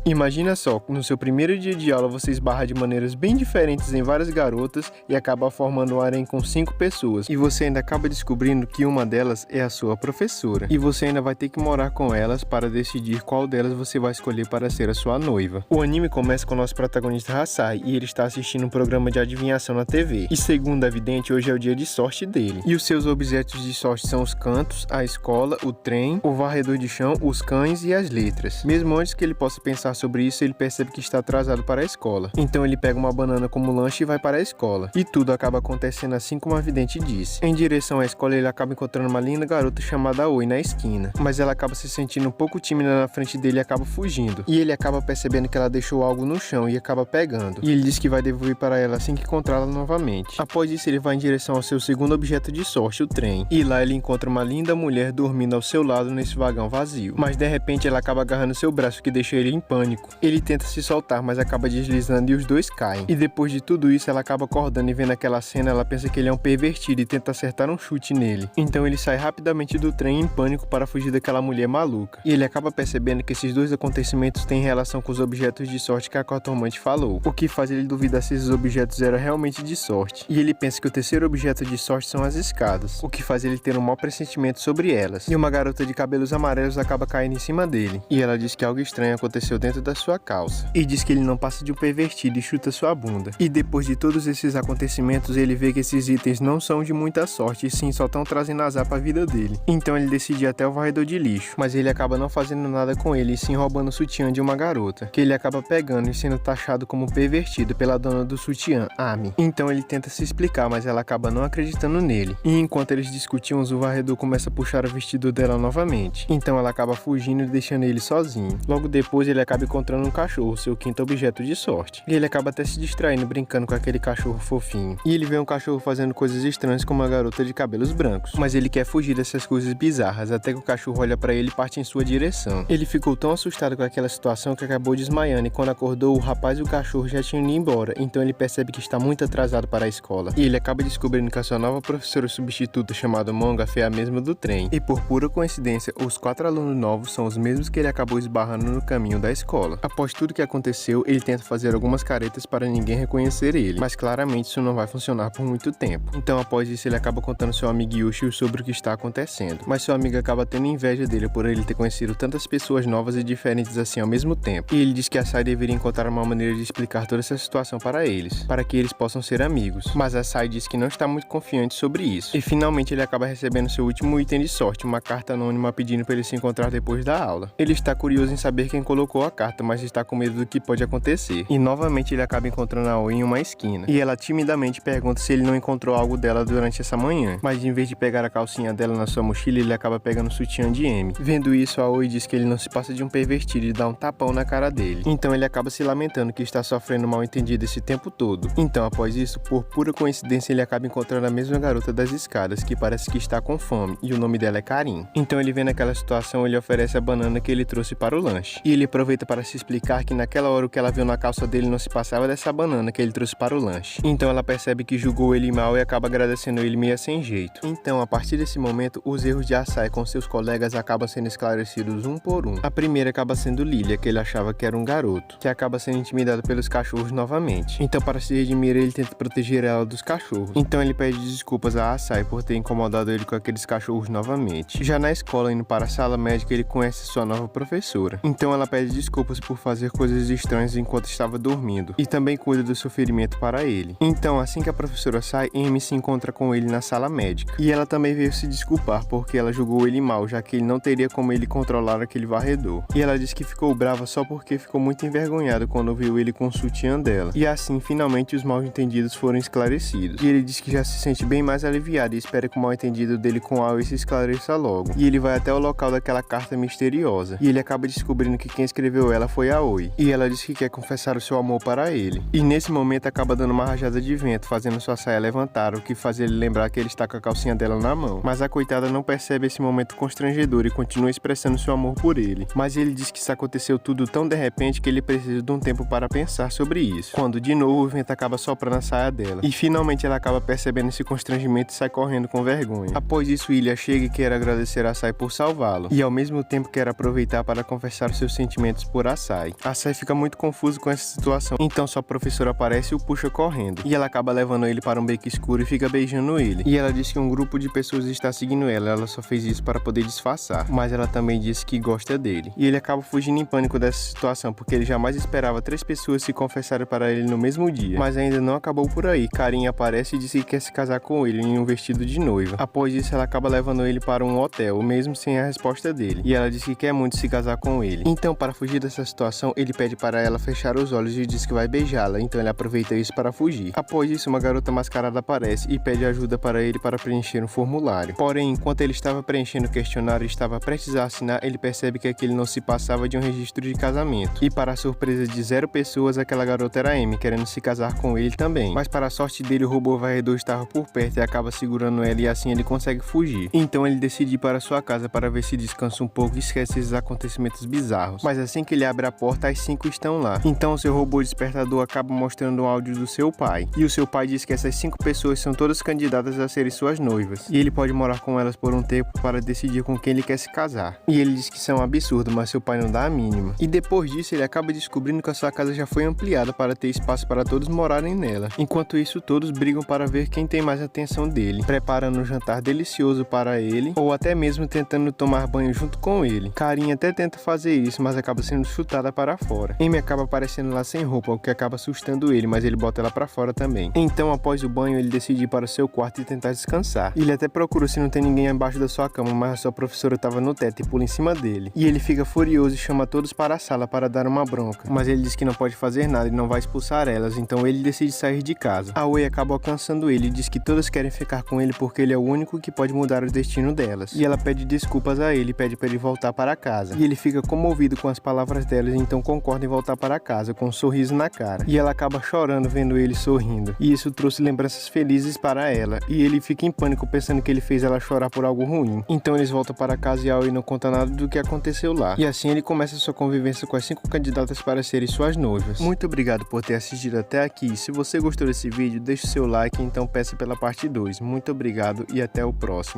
Imagina só, no seu primeiro dia de aula você esbarra de maneiras bem diferentes em várias garotas e acaba formando um harém com 5 pessoas. E você ainda acaba descobrindo que uma delas é a sua professora. E você ainda vai ter que morar com elas para decidir qual delas você vai escolher para ser a sua noiva. O anime começa com o nosso protagonista Hasai e ele está assistindo um programa de adivinhação na TV. E segundo a vidente, hoje é o dia de sorte dele. E os seus objetos de sorte são os cantos, a escola, o trem, o varredor de chão, os cães e as letras. Mesmo antes que ele possa pensar sobre isso, ele percebe que está atrasado para a escola. Então ele pega uma banana como lanche e vai para a escola. E tudo acaba acontecendo assim como a vidente disse. Em direção à escola, ele acaba encontrando uma linda garota chamada Oi na esquina. Mas ela acaba se sentindo um pouco tímida na frente dele e acaba fugindo. E ele acaba percebendo que ela deixou algo no chão e acaba pegando. E ele diz que vai devolver para ela assim que encontrá-la novamente. Após isso, ele vai em direção ao seu segundo objeto de sorte, o trem. E lá ele encontra uma linda mulher dormindo ao seu lado nesse vagão vazio. Mas de repente ela acaba agarrando seu braço, que deixa ele em pânico. Ele tenta se soltar, mas acaba deslizando e os dois caem. E depois de tudo isso, ela acaba acordando e vendo aquela cena, ela pensa que ele é um pervertido e tenta acertar um chute nele. Então ele sai rapidamente do trem em pânico para fugir daquela mulher maluca. E ele acaba percebendo que esses dois acontecimentos têm relação com os objetos de sorte que a cartomante falou, o que faz ele duvidar se esses objetos eram realmente de sorte. E ele pensa que o terceiro objeto de sorte são as escadas, o que faz ele ter um mau pressentimento sobre elas. E uma garota de cabelos amarelos acaba caindo em cima dele. E ela diz que algo estranho aconteceu dentro da sua calça. E diz que ele não passa de um pervertido e chuta sua bunda. E depois de todos esses acontecimentos, ele vê que esses itens não são de muita sorte, e sim só estão trazendo azar para a vida dele. Então ele decide ir até o varredor de lixo, mas ele acaba não fazendo nada com ele, e sim roubando o sutiã de uma garota, que ele acaba pegando e sendo taxado como pervertido pela dona do sutiã, Ami. Então ele tenta se explicar, mas ela acaba não acreditando nele. E enquanto eles discutiam, o varredor começa a puxar o vestido dela novamente. Então ela acaba fugindo e deixando ele sozinho. Logo depois ele acaba encontrando um cachorro, seu quinto objeto de sorte. E ele acaba até se distraindo brincando com aquele cachorro fofinho. E ele vê um cachorro fazendo coisas estranhas com uma garota de cabelos brancos. Mas ele quer fugir dessas coisas bizarras, até que o cachorro olha pra ele e parte em sua direção. Ele ficou tão assustado com aquela situação que acabou desmaiando, e quando acordou, o rapaz e o cachorro já tinham ido embora. Então ele percebe que está muito atrasado para a escola. E ele acaba descobrindo que a sua nova professora substituta, chamada Monga, é a mesma do trem. E por pura coincidência, os 4 alunos novos são os mesmos que ele acabou esbarrando no caminho da escola. Após tudo que aconteceu, ele tenta fazer algumas caretas para ninguém reconhecer ele, mas claramente isso não vai funcionar por muito tempo. Então após isso, ele acaba contando ao seu amigo Yushi sobre o que está acontecendo. Mas seu amigo acaba tendo inveja dele por ele ter conhecido tantas pessoas novas e diferentes assim ao mesmo tempo. E ele diz que a Sai deveria encontrar uma maneira de explicar toda essa situação para eles, para que eles possam ser amigos. Mas a Sai diz que não está muito confiante sobre isso. E finalmente ele acaba recebendo seu último item de sorte, uma carta anônima pedindo para ele se encontrar depois da aula. Ele está curioso em saber quem colocou a carta, mas está com medo do que pode acontecer. E novamente ele acaba encontrando a Oi em uma esquina. E ela timidamente pergunta se ele não encontrou algo dela durante essa manhã. Mas em vez de pegar a calcinha dela na sua mochila, ele acaba pegando o sutiã de Amy. Vendo isso, a Oi diz que ele não se passa de um pervertido e dá um tapão na cara dele. Então ele acaba se lamentando que está sofrendo mal entendido esse tempo todo. Então após isso, por pura coincidência, ele acaba encontrando a mesma garota das escadas, que parece que está com fome, e o nome dela é Karin. Então ele vê naquela situação, ele oferece a banana que ele trouxe para o lanche. E ele aproveita para se explicar que naquela hora o que ela viu na calça dele não se passava dessa banana que ele trouxe para o lanche. Então ela percebe que julgou ele mal e acaba agradecendo ele meio sem jeito. Então a partir desse momento, os erros de Asai com seus colegas acabam sendo esclarecidos um por um. A primeira acaba sendo Lilia, que ele achava que era um garoto, que acaba sendo intimidado pelos cachorros novamente. Então para se redimir, ele tenta proteger ela dos cachorros. Então ele pede desculpas a Asai por ter incomodado ele com aqueles cachorros novamente. Já na escola, indo para a sala médica, ele conhece sua nova professora. Então ela pede desculpas por fazer coisas estranhas enquanto estava dormindo, e também cuida do seu ferimento para ele. Então assim que a professora sai, Amy se encontra com ele na sala médica. E ela também veio se desculpar porque ela julgou ele mal, já que ele não teria como ele controlar aquele varredor. E ela diz que ficou brava só porque ficou muito envergonhada quando viu ele com o sutiã dela. E assim, finalmente, os mal-entendidos foram esclarecidos. E ele diz que já se sente bem mais aliviado e espera que o mal-entendido dele com Aoi se esclareça logo. E ele vai até o local daquela carta misteriosa. E ele acaba descobrindo que quem escreveu ela foi a Aoi. E ela diz que quer confessar o seu amor para ele. E nesse momento acaba dando uma rajada de vento, fazendo sua saia levantar, o que faz ele lembrar que ele está com a calcinha dela na mão. Mas a coitada não percebe esse momento constrangedor e continua expressando seu amor por ele. Mas ele diz que isso aconteceu tudo tão de repente que ele precisa de um tempo para pensar sobre isso. Quando de novo o vento acaba soprando a saia dela. E finalmente ela acaba percebendo esse constrangimento e sai correndo com vergonha. Após isso, Ilha chega e quer agradecer a Sai por salvá-lo. E ao mesmo tempo quer aproveitar para confessar seus sentimentos por Asai. Asai fica muito confuso com essa situação, então sua professora aparece e o puxa correndo. E ela acaba levando ele para um beco escuro e fica beijando ele. E ela diz que um grupo de pessoas está seguindo ela só fez isso para poder disfarçar. Mas ela também disse que gosta dele. E ele acaba fugindo em pânico dessa situação, porque ele jamais esperava 3 pessoas se confessarem para ele no mesmo dia. Mas ainda não acabou por aí. Karin aparece e diz que quer se casar com ele em um vestido de noiva. Após isso, ela acaba levando ele para um hotel, mesmo sem a resposta dele. E ela diz que quer muito se casar com ele. Então, para fugir dessa situação, ele pede para ela fechar os olhos e diz que vai beijá-la. Então ele aproveita isso para fugir. Após isso, uma garota mascarada aparece e pede ajuda para ele para preencher um formulário. Porém, enquanto ele estava preenchendo o questionário e estava prestes a assinar, ele percebe que aquele não se passava de um registro de casamento. E para a surpresa de 0 pessoas, aquela garota era Amy, querendo se casar com ele também. Mas para a sorte dele, o robô varredor estava por perto e acaba segurando ela, e assim ele consegue fugir. Então ele decide ir para sua casa para ver se descansa um pouco e esquece esses acontecimentos bizarros. Mas assim que ele abre a porta, as 5 estão lá. Então seu robô despertador acaba mostrando um áudio do seu pai. E o seu pai diz que essas 5 pessoas são todas candidatas a serem suas noivas. E ele pode morar com elas por um tempo para decidir com quem ele quer se casar. E ele diz que isso é um absurdo, mas seu pai não dá a mínima. E depois disso, ele acaba descobrindo que a sua casa já foi ampliada para ter espaço para todos morarem nela. Enquanto isso, todos brigam para ver quem tem mais atenção dele, preparando um jantar delicioso para ele, ou até mesmo tentando tomar banho junto com ele. Karin até tenta fazer isso, mas acaba sendo chutada para fora. Amy acaba aparecendo lá sem roupa, o que acaba assustando ele, mas ele bota ela para fora também. Então, após o banho, ele decide ir para o seu quarto e tentar descansar. Ele até procura se não tem ninguém embaixo da sua cama, mas a sua professora estava no teto e pula em cima dele. E ele fica furioso e chama todos para a sala para dar uma bronca. Mas ele diz que não pode fazer nada e não vai expulsar elas, então ele decide sair de casa. A Wei acaba alcançando ele e diz que todas querem ficar com ele porque ele é o único que pode mudar o destino delas. E ela pede desculpas a ele e pede para ele voltar para casa. E ele fica comovido com as palavras delas, então concorda em voltar para casa com um sorriso na cara. E ela acaba chorando vendo ele sorrindo. E isso trouxe lembranças felizes para ela. E ele fica em pânico pensando que ele fez ela chorar por algo ruim. Então eles voltam para casa e a Aoi não conta nada do que aconteceu lá. E assim ele começa sua convivência com as 5 candidatas para serem suas noivas. Muito obrigado por ter assistido até aqui. Se você gostou desse vídeo, deixe seu like e então peça pela parte 2. Muito obrigado e até o próximo.